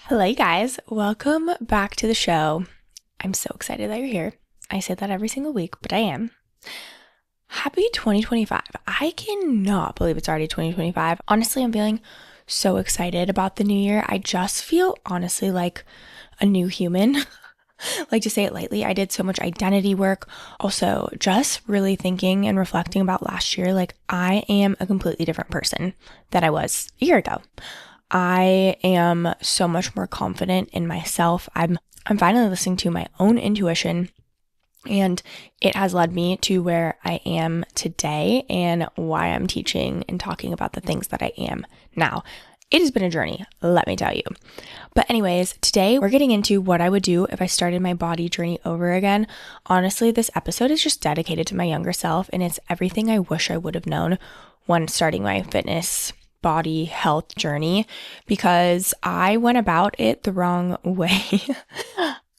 Hello, you guys. Welcome back to the show. I'm so excited that you're here. I say that every single week, but I am. Happy 2025. I cannot believe it's already 2025. Honestly, I'm feeling so excited about the new year. I just feel honestly like a new human. Like to say it lightly, I did so much identity work. Also, just really thinking and reflecting about last year, like I am a completely different person than I was a year ago. I am so much more confident in myself. I'm finally listening to my own intuition, and it has led me to where I am today and why I'm teaching and talking about the things that I am now. It has been a journey, let me tell you. But anyways, today we're getting into what I would do if I started my body journey over again. Honestly, this episode is just dedicated to my younger self, and it's everything I wish I would have known when starting my fitness body health journey, because I went about it the wrong way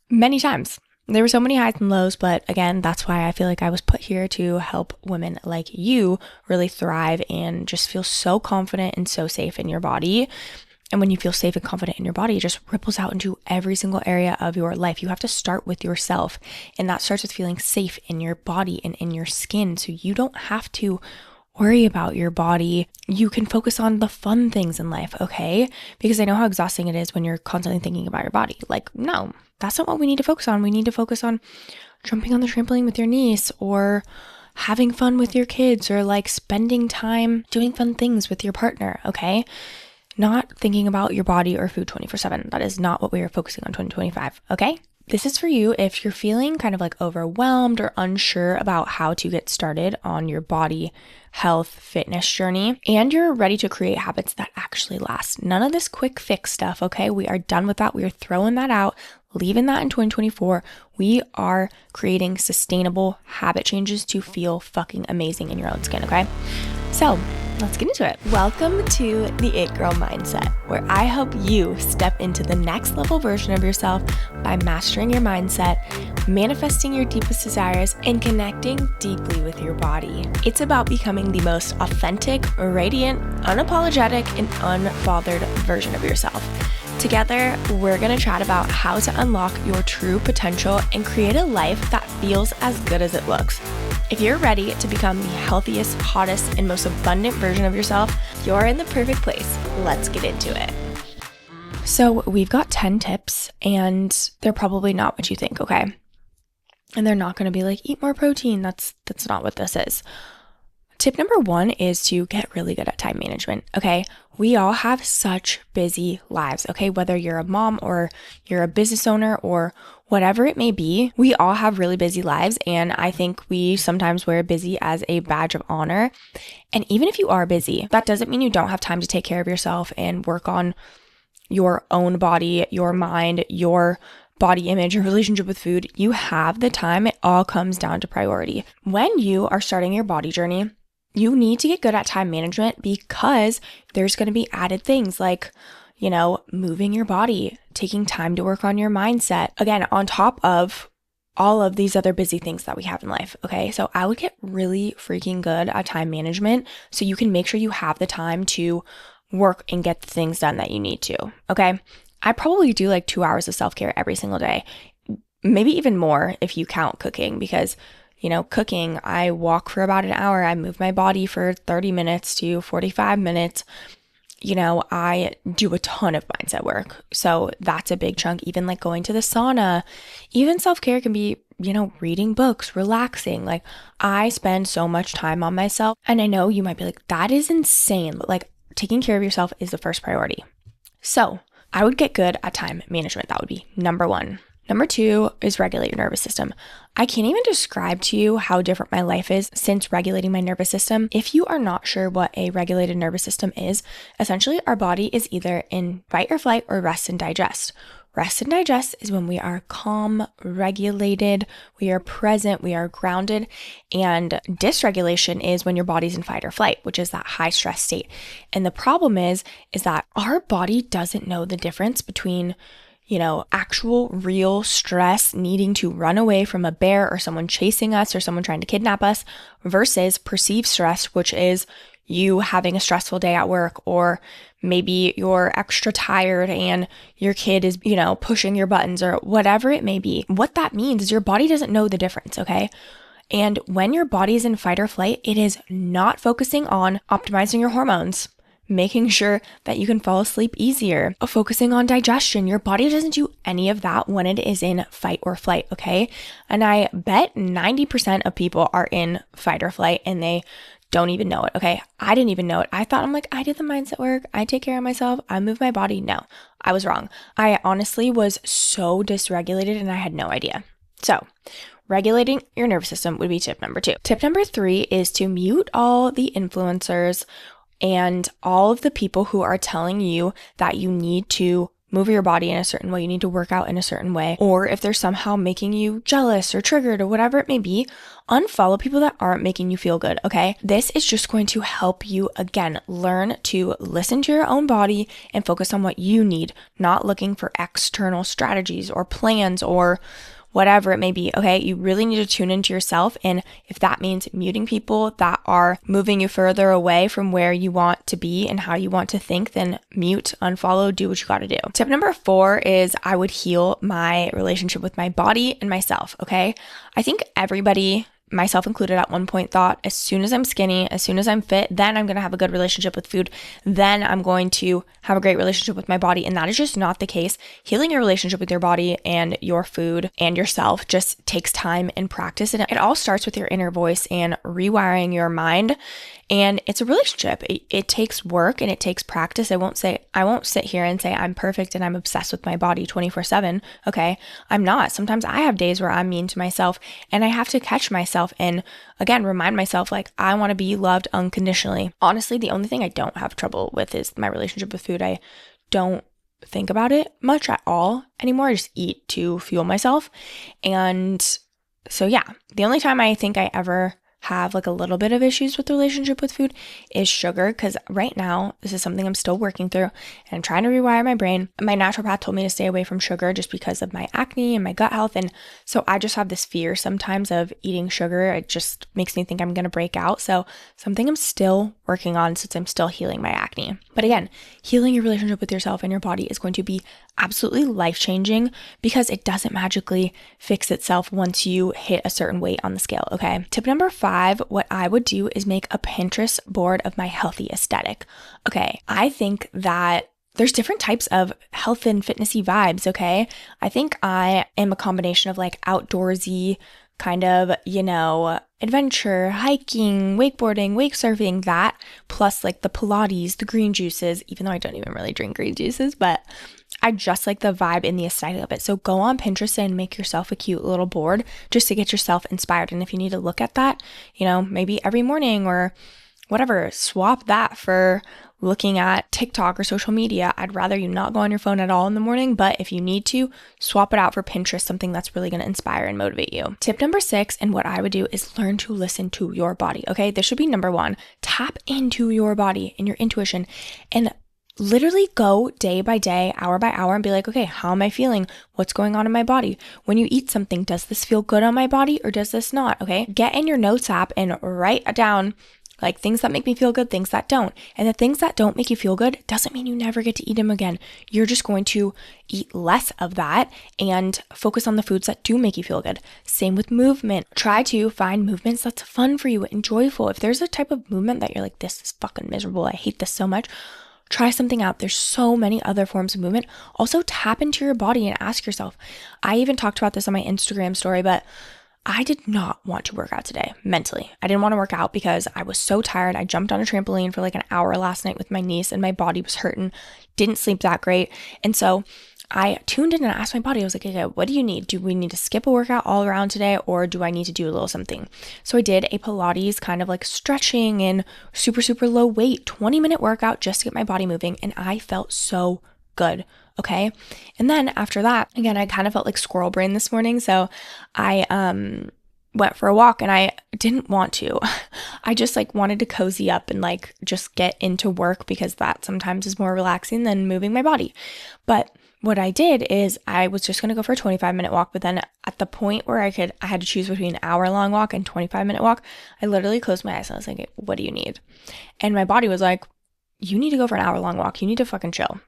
many times. There were so many highs and lows, but again, that's why I feel like I was put here to help women like you really thrive and just feel so confident and so safe in your body. And when you feel safe and confident in your body, it just ripples out into every single area of your life. You have to start with yourself, and that starts with feeling safe in your body and in your skin. So you don't have to worry about your body. You can focus on the fun things in life, okay? Because I know how exhausting it is when you're constantly thinking about your body. Like, no, that's not what we need to focus on. We need to focus on jumping on the trampoline with your niece, or having fun with your kids, or like spending time doing fun things with your partner, okay? Not thinking about your body or food 24/7. That is not what we are focusing on 2025, okay? This is for you if you're feeling kind of like overwhelmed or unsure about how to get started on your body health fitness journey, and you're ready to create habits that actually last. None of this quick fix stuff, okay? We are done with that. We are throwing that out, leaving that in 2024. We are creating sustainable habit changes to feel fucking amazing in your own skin, okay? So let's get into it. Welcome to the It Girl Mindset, where I help you step into the next level version of yourself by mastering your mindset, manifesting your deepest desires, and connecting deeply with your body. It's about becoming the most authentic, radiant, unapologetic, and unbothered version of yourself. Together, we're going to chat about how to unlock your true potential and create a life that feels as good as it looks. If you're ready to become the healthiest, hottest, and most abundant version of yourself, you're in the perfect place. Let's get into it. So we've got 10 tips, and they're probably not what you think, okay? And they're not going to be like, eat more protein. That's not what this is. Tip number 1 is to get really good at time management, okay? We all have such busy lives, okay? Whether you're a mom or you're a business owner or whatever it may be, we all have really busy lives, and I think we sometimes wear busy as a badge of honor. And even if you are busy, that doesn't mean you don't have time to take care of yourself and work on your own body, your mind, your body image, your relationship with food. You have the time. It all comes down to priority. When you are starting your body journey, you need to get good at time management, because there's going to be added things like, moving your body, taking time to work on your mindset. Again, on top of all of these other busy things that we have in life, okay? So I would get really freaking good at time management so you can make sure you have the time to work and get the things done that you need to, okay? I probably do like 2 hours of self-care every single day, maybe even more if you count cooking, because cooking, I walk for about an hour. I move my body for 30 minutes to 45 minutes. I do a ton of mindset work. So that's a big chunk. Even like going to the sauna, even self-care can be, reading books, relaxing. Like I spend so much time on myself. And I know you might be like, that is insane. But like taking care of yourself is the first priority. So I would get good at time management. That would be number 1. Number 2 is regulate your nervous system. I can't even describe to you how different my life is since regulating my nervous system. If you are not sure what a regulated nervous system is, essentially our body is either in fight or flight or rest and digest. Rest and digest is when we are calm, regulated, we are present, we are grounded, and dysregulation is when your body's in fight or flight, which is that high stress state. And the problem is that our body doesn't know the difference between actual real stress, needing to run away from a bear or someone chasing us or someone trying to kidnap us, versus perceived stress, which is you having a stressful day at work, or maybe you're extra tired and your kid is, pushing your buttons, or whatever it may be. What that means is your body doesn't know the difference, okay? And when your body is in fight or flight, it is not focusing on optimizing your hormones, making sure that you can fall asleep easier, focusing on digestion. Your body doesn't do any of that when it is in fight or flight, okay? And I bet 90% of people are in fight or flight and they don't even know it, okay? I didn't even know it. I thought, I did the mindset work. I take care of myself. I move my body. No, I was wrong. I honestly was so dysregulated and I had no idea. So regulating your nervous system would be tip number 2. Tip number 3 is to mute all the influencers and all of the people who are telling you that you need to move your body in a certain way, you need to work out in a certain way, or if they're somehow making you jealous or triggered or whatever it may be, unfollow people that aren't making you feel good, okay? This is just going to help you, again, learn to listen to your own body and focus on what you need, not looking for external strategies or plans or whatever it may be, okay? You really need to tune into yourself. And if that means muting people that are moving you further away from where you want to be and how you want to think, then mute, unfollow, do what you got to do. Tip number 4 is I would heal my relationship with my body and myself, okay? I think everybody, myself included at one point, thought as soon as I'm skinny, as soon as I'm fit, then I'm going to have a good relationship with food. Then I'm going to have a great relationship with my body. And that is just not the case. Healing your relationship with your body and your food and yourself just takes time and practice. And it all starts with your inner voice and rewiring your mind. And it's a relationship. It takes work and it takes practice. I won't sit here and say I'm perfect and I'm obsessed with my body 24/7. Okay. I'm not. Sometimes I have days where I'm mean to myself and I have to catch myself and again, remind myself I want to be loved unconditionally. Honestly, the only thing I don't have trouble with is my relationship with food. I don't think about it much at all anymore. I just eat to fuel myself. And so yeah, the only time I think I ever have a little bit of issues with the relationship with food is sugar, because right now this is something I'm still working through and I'm trying to rewire my brain. My naturopath told me to stay away from sugar just because of my acne and my gut health, and so I just have this fear sometimes of eating sugar. It just makes me think I'm going to break out. So something I'm still working on since I'm still healing my acne. But again, healing your relationship with yourself and your body is going to be absolutely life-changing because it doesn't magically fix itself once you hit a certain weight on the scale, okay? Tip number 5, what I would do is make a Pinterest board of my healthy aesthetic. Okay, I think that there's different types of health and fitnessy vibes, okay? I think I am a combination of outdoorsy kind of, adventure, hiking, wakeboarding, wake surfing, that plus the Pilates, the green juices, even though I don't even really drink green juices, but I just like the vibe and the aesthetic of it. So go on Pinterest and make yourself a cute little board just to get yourself inspired. And if you need to look at that, maybe every morning or whatever, swap that for looking at TikTok or social media. I'd rather you not go on your phone at all in the morning, but if you need to, swap it out for Pinterest, something that's really going to inspire and motivate you. Tip number 6, and what I would do is learn to listen to your body, okay? This should be number 1. Tap into your body and your intuition and literally go day by day, hour by hour and be okay, how am I feeling? What's going on in my body? When you eat something, does this feel good on my body or does this not? Okay. Get in your notes app and write down things that make me feel good, things that don't. And the things that don't make you feel good doesn't mean you never get to eat them again. You're just going to eat less of that and focus on the foods that do make you feel good. Same with movement. Try to find movements that's fun for you and joyful. If there's a type of movement that you're this is fucking miserable, I hate this so much, try something out. There's so many other forms of movement. Also tap into your body and ask yourself. I even talked about this on my Instagram story, but I did not want to work out today mentally. I didn't want to work out because I was so tired. I jumped on a trampoline for an hour last night with my niece and my body was hurting. Didn't sleep that great. And so I tuned in and asked my body, I was okay, what do you need? Do we need to skip a workout all around today or do I need to do a little something? So I did a Pilates kind of stretching and super, super low weight, 20-minute workout just to get my body moving. And I felt so good. Okay. And then after that, again, I kind of felt like squirrel brain this morning. So I went for a walk and I didn't want to. I just wanted to cozy up and just get into work because that sometimes is more relaxing than moving my body. But what I did is I was just going to go for a 25-minute walk, but then at the point where I had to choose between an hour-long walk and 25-minute walk, I literally closed my eyes and I was like, what do you need? And my body was like, you need to go for an hour-long walk. You need to fucking chill.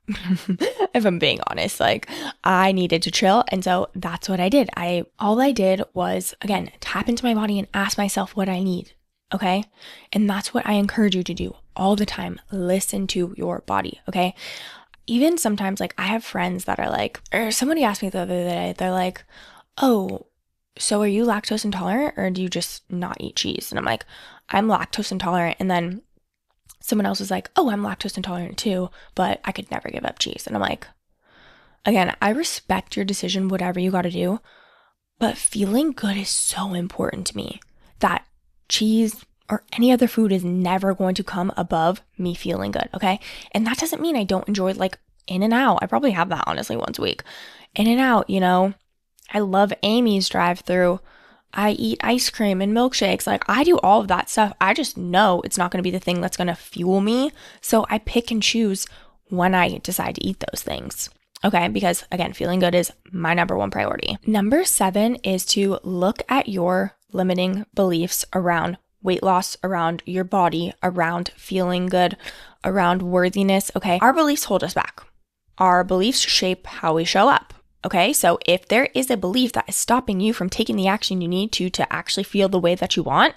If I'm being honest, like I needed to chill. And so that's what I did. All I did was, again, tap into my body and ask myself what I need. Okay. And that's what I encourage you to do all the time. Listen to your body. Okay. Even sometimes, like I have friends that are like, or somebody asked me the other day, they're like, oh, so are you lactose intolerant or do you just not eat cheese? And I'm like, I'm lactose intolerant. And then someone else was like, oh, I'm lactose intolerant too, but I could never give up cheese. And I'm like, again, I respect your decision, whatever you got to do, but feeling good is so important to me that cheese or any other food is never going to come above me feeling good, okay? And that doesn't mean I don't enjoy like In-N-Out. I probably have that honestly once a week. In-N-Out, I love Amy's drive-thru. I eat ice cream and milkshakes. Like I do all of that stuff. I just know it's not going to be the thing that's going to fuel me. So I pick and choose when I decide to eat those things. Okay, because again, feeling good is my number one priority. Number 7 is to look at your limiting beliefs around weight loss, around your body, around feeling good, around worthiness. Okay, our beliefs hold us back. Our beliefs shape how we show up. Okay, so if there is a belief that is stopping you from taking the action you need to actually feel the way that you want,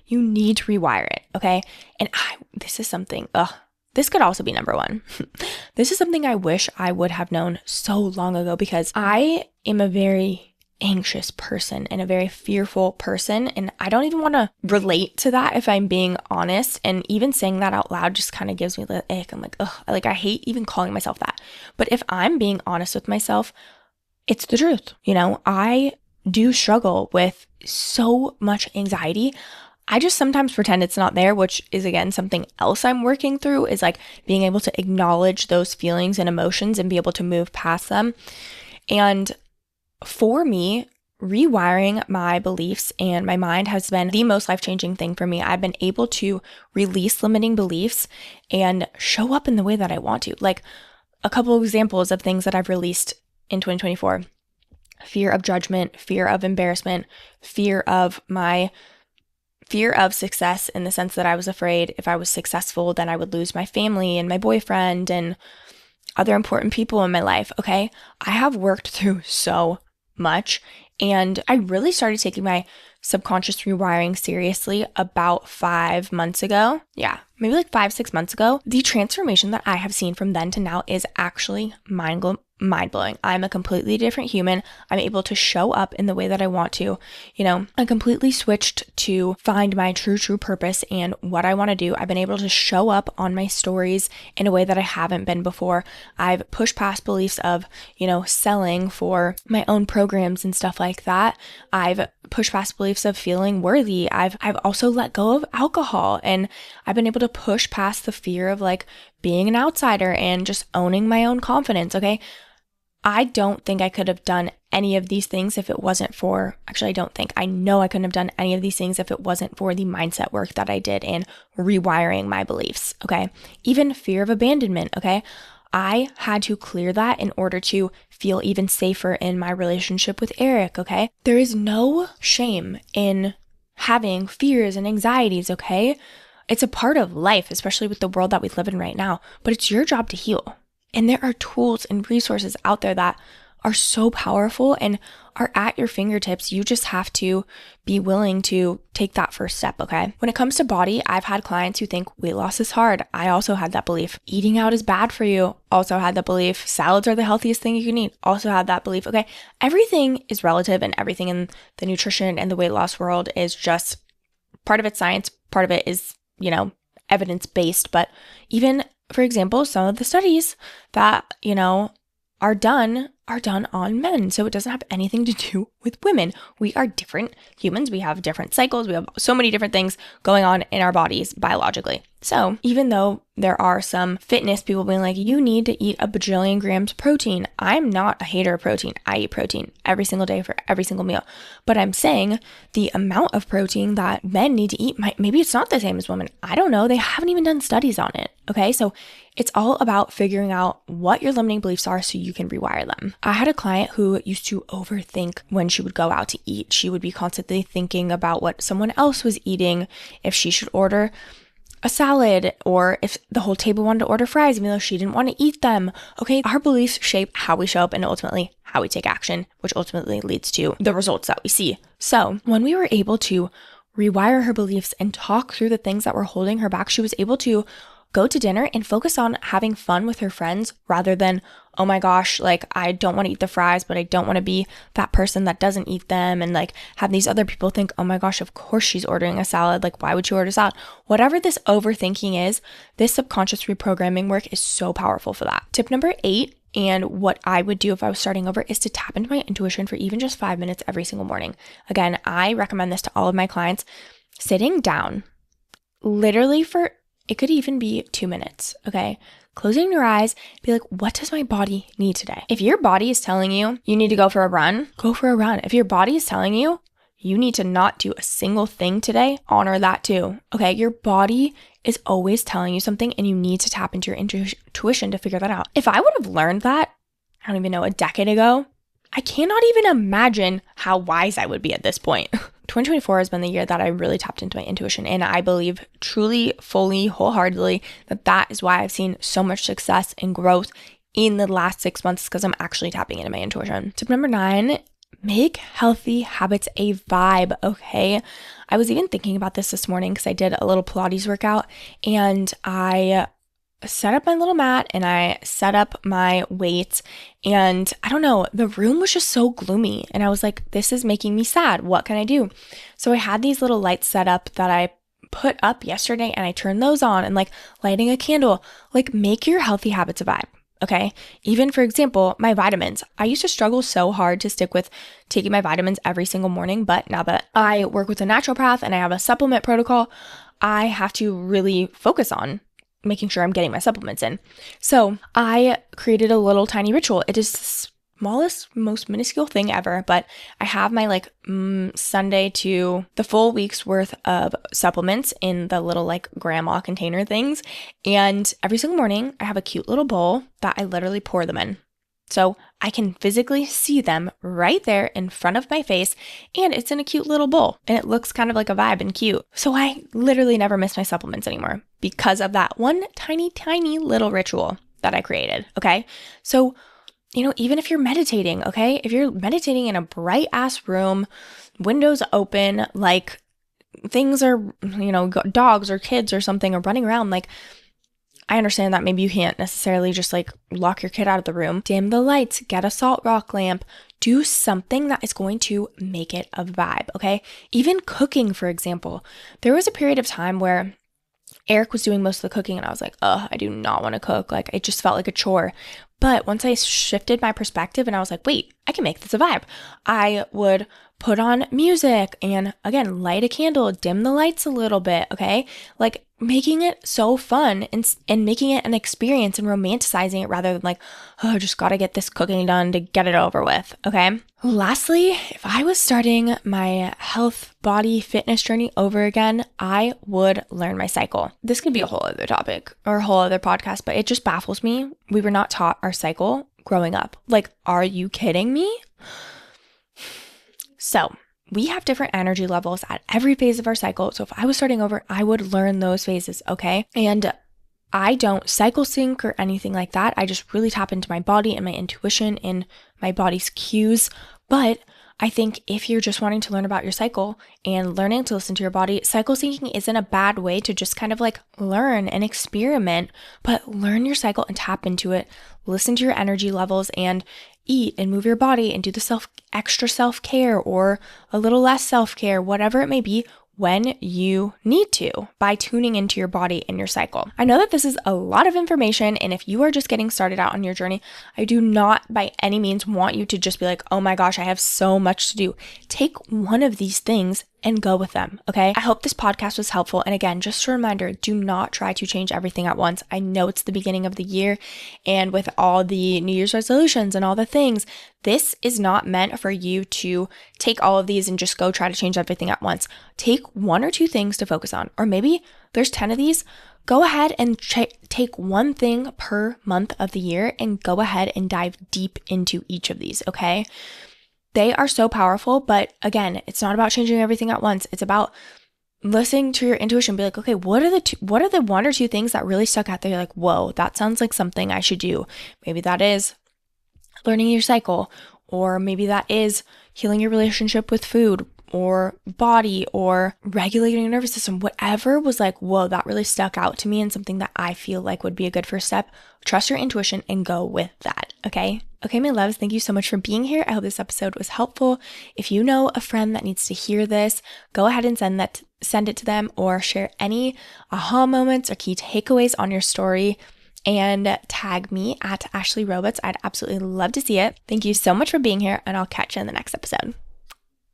you need to rewire it. Okay, and this is something, this could also be number 1. This is something I wish I would have known so long ago because I am a very anxious person and a very fearful person. And I don't even want to relate to that if I'm being honest. And even saying that out loud just kind of gives me the ick. I'm like, ugh, like I hate even calling myself that. But if I'm being honest with myself, it's the truth. I do struggle with so much anxiety. I just sometimes pretend it's not there, which is again something else I'm working through, is like being able to acknowledge those feelings and emotions and be able to move past them. And for me, rewiring my beliefs and my mind has been the most life-changing thing for me. I've been able to release limiting beliefs and show up in the way that I want to. Like a couple of examples of things that I've released in 2024. Fear of judgment, fear of embarrassment, fear of success in the sense that I was afraid if I was successful, then I would lose my family and my boyfriend and other important people in my life. Okay. I have worked through so much. And I really started taking my subconscious rewiring seriously about 5 months ago. Yeah, maybe like 5-6 months ago. The transformation that I have seen from then to now is actually mind-blowing. I'm a completely different human. I'm able to show up in the way that I want to. I completely switched to find my true purpose and what I want to do. I've been able to show up on my stories in a way that I haven't been before. I've pushed past beliefs of, selling for my own programs and stuff like that. I've pushed past beliefs of feeling worthy. I've also let go of alcohol, and I've been able to push past the fear of like being an outsider and just owning my own confidence. Okay. I don't think I could have done any of these things if it wasn't for, I know I couldn't have done any of these things if it wasn't for the mindset work that I did in rewiring my beliefs. Okay. Even fear of abandonment. Okay. I had to clear that in order to feel even safer in my relationship with Eric. Okay. There is no shame in having fears and anxieties. Okay. It's a part of life, especially with the world that we live in right now, but it's your job to heal. And there are tools and resources out there that are so powerful and are at your fingertips. You just have to be willing to take that first step, okay? When it comes to body, I've had clients who think weight loss is hard. I also had that belief. Eating out is bad for you. Also had that belief. Salads are the healthiest thing you can eat. Also had that belief, okay? Everything is relative, and everything in the nutrition and the weight loss world is just part of it's science, part of it is, evidence-based. But even, for example, some of the studies that, are done are done on men. So it doesn't have anything to do with women. We are different humans. We have different cycles. We have so many different things going on in our bodies biologically. So even though there are some fitness people being like, you need to eat a bajillion grams of protein, I'm not a hater of protein. I eat protein every single day for every single meal. But I'm saying the amount of protein that men need to eat, maybe it's not the same as women. I don't know. They haven't even done studies on it. Okay. So it's all about figuring out what your limiting beliefs are so you can rewire them. I had a client who used to overthink when she would go out to eat. She would be constantly thinking about what someone else was eating, if she should order a salad, or if the whole table wanted to order fries, even though she didn't want to eat them. Okay, our beliefs shape how we show up and ultimately how we take action, which ultimately leads to the results that we see. So when we were able to rewire her beliefs and talk through the things that were holding her back, she was able to go to dinner and focus on having fun with her friends rather than, oh my gosh, like I don't want to eat the fries, but I don't want to be that person that doesn't eat them, and like have these other people think, oh my gosh, of course she's ordering a salad. Like, why would she order a salad? Whatever this overthinking is, this subconscious reprogramming work is so powerful for that. Tip number 8, and what I would do if I was starting over, is to tap into my intuition for even just 5 minutes every single morning. Again, I recommend this to all of my clients. Sitting down, literally for, it could even be 2 minutes, okay? Closing your eyes, be like, what does my body need today? If your body is telling you you need to go for a run, go for a run. If your body is telling you you need to not do a single thing today, honor that too, okay? Your body is always telling you something and you need to tap into your intuition to figure that out. If I would have learned that, I don't even know, a decade ago, I cannot even imagine how wise I would be at this point. 2024 has been the year that I really tapped into my intuition, and I believe truly, fully, wholeheartedly that is why I've seen so much success and growth in the last 6 months, because I'm actually tapping into my intuition. Tip number 9, make healthy habits a vibe, okay? I was even thinking about this morning because I did a little Pilates workout, and I set up my little mat and I set up my weights, and I don't know, the room was just so gloomy and I was like, this is making me sad. What can I do? So I had these little lights set up that I put up yesterday, and I turned those on, and like lighting a candle, like make your healthy habits a vibe. Okay. Even for example, my vitamins. I used to struggle so hard to stick with taking my vitamins every single morning, but now that I work with a naturopath and I have a supplement protocol, I have to really focus on making sure I'm getting my supplements in. So I created a little tiny ritual. It is the smallest, most minuscule thing ever, but I have my like Sunday to the full week's worth of supplements in the little like grandma container things. And every single morning I have a cute little bowl that I literally pour them in. So I can physically see them right there in front of my face, and it's in a cute little bowl, and it looks kind of like a vibe and cute. So I literally never miss my supplements anymore because of that one tiny, tiny little ritual that I created, okay? So, you know, even if you're meditating, okay? If you're meditating in a bright ass room, windows open, like things are, you know, dogs or kids or something are running around, like, I understand that maybe you can't necessarily just like lock your kid out of the room. Dim the lights, get a salt rock lamp, do something that is going to make it a vibe, okay? Even cooking, for example. There was a period of time where Eric was doing most of the cooking and I was like, I do not want to cook. Like, it just felt like a chore. But once I shifted my perspective and I was like, wait, I can make this a vibe. I would put on music and again, light a candle, dim the lights a little bit, okay? Like making it so fun and making it an experience and romanticizing it rather than like, I just gotta get this cooking done to get it over with, okay? Lastly, if I was starting my health, body, fitness journey over again, I would learn my cycle. This could be a whole other topic or a whole other podcast, but it just baffles me. We were not taught our cycle growing up. Like, are you kidding me? So we have different energy levels at every phase of our cycle. So if I was starting over, I would learn those phases, okay? And I don't cycle sync or anything like that. I just really tap into my body and my intuition and my body's cues. But I think if you're just wanting to learn about your cycle and learning to listen to your body, cycle syncing isn't a bad way to just kind of like learn and experiment, but learn your cycle and tap into it. Listen to your energy levels and eat and move your body and do the extra self-care or a little less self-care, whatever it may be. when you need to by tuning into your body and your cycle. I know that this is a lot of information, and if you are just getting started out on your journey, I do not by any means want you to just be like, oh my gosh, I have so much to do. Take one of these things and go with them, okay? I hope this podcast was helpful. And again, just a reminder, do not try to change everything at once. I know it's the beginning of the year, and with all the New Year's resolutions and all the things, this is not meant for you to take all of these and just go try to change everything at once. Take one or two things to focus on, or maybe there's 10 of these. Go ahead and take one thing per month of the year and go ahead and dive deep into each of these, okay? They are so powerful, but again, it's not about changing everything at once. It's about listening to your intuition. Be like, okay, what are the one or two things that really stuck out there? You're like, whoa, that sounds like something I should do. Maybe that is learning your cycle, or maybe that is healing your relationship with food or body or regulating your nervous system. Whatever was like, whoa, that really stuck out to me and something that I feel like would be a good first step. Trust your intuition and go with that, okay? Okay, my loves, thank you so much for being here. I hope this episode was helpful. If you know a friend that needs to hear this, go ahead and send it to them, or share any aha moments or key takeaways on your story and tag me at Ashley Robots. I'd absolutely love to see it. Thank you so much for being here, and I'll catch you in the next episode.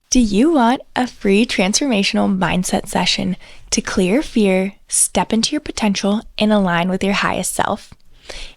Do you want a free transformational mindset session to clear fear, step into your potential, and align with your highest self?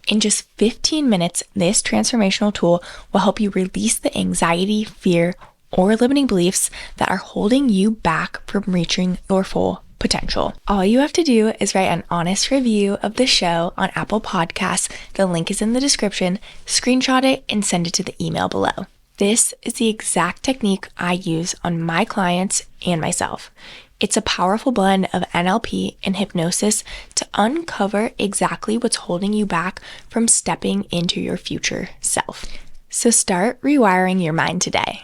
In just 15 minutes, this transformational tool will help you release the anxiety, fear, or limiting beliefs that are holding you back from reaching your full potential. All you have to do is write an honest review of the show on Apple Podcasts. The link is in the description. Screenshot it and send it to the email below. This is the exact technique I use on my clients and myself. It's a powerful blend of NLP and hypnosis to uncover exactly what's holding you back from stepping into your future self. So start rewiring your mind today.